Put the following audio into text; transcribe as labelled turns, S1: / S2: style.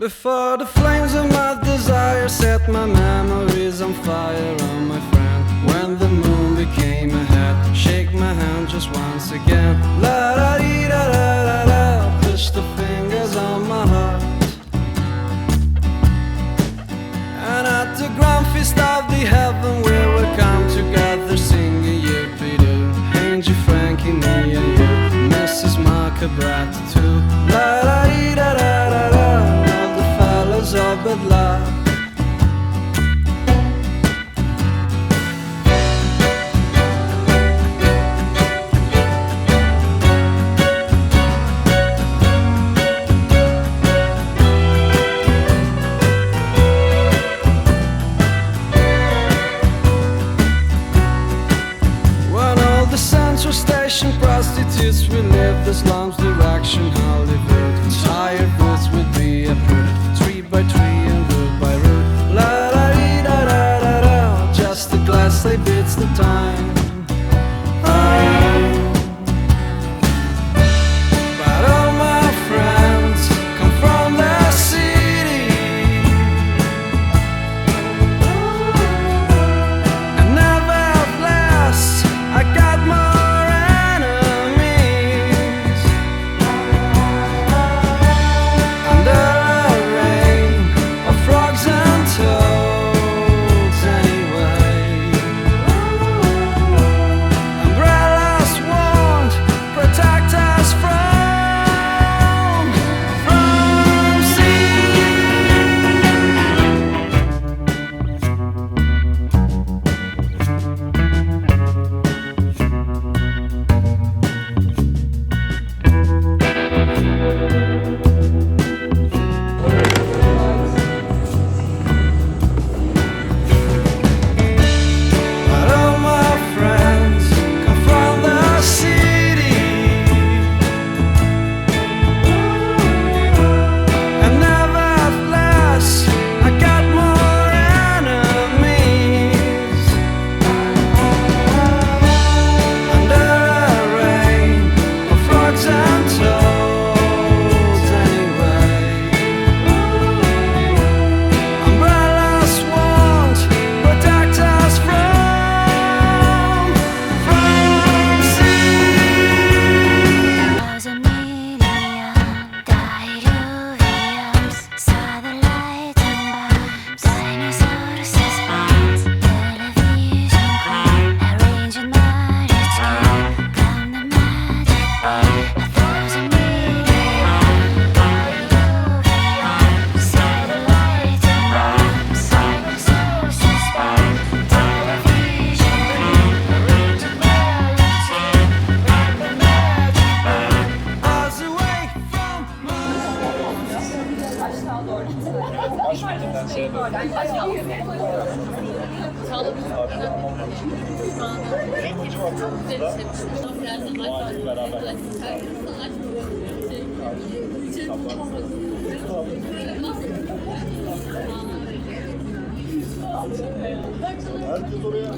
S1: Before the flames of my desire set my memories on fire, oh my friend. When the moon became a head, shake my hand just once again. La da dee da da da da, push the fingers on my heart. And at the grand feast of the heaven we will come together singing yippee-doo. Angie, Frankie, me and you, Mrs. Marker-Brat too. La da dee da da da da, all the fellas of bad luck. Station prostitutes will live the slums direction Hollywood. Tired woods would be uprooted, tree by tree and root by root. La da dee da da da da, just a glass they beats the time. But all my friends come from the city, and nevertheless I got my
S2: Herkes oraya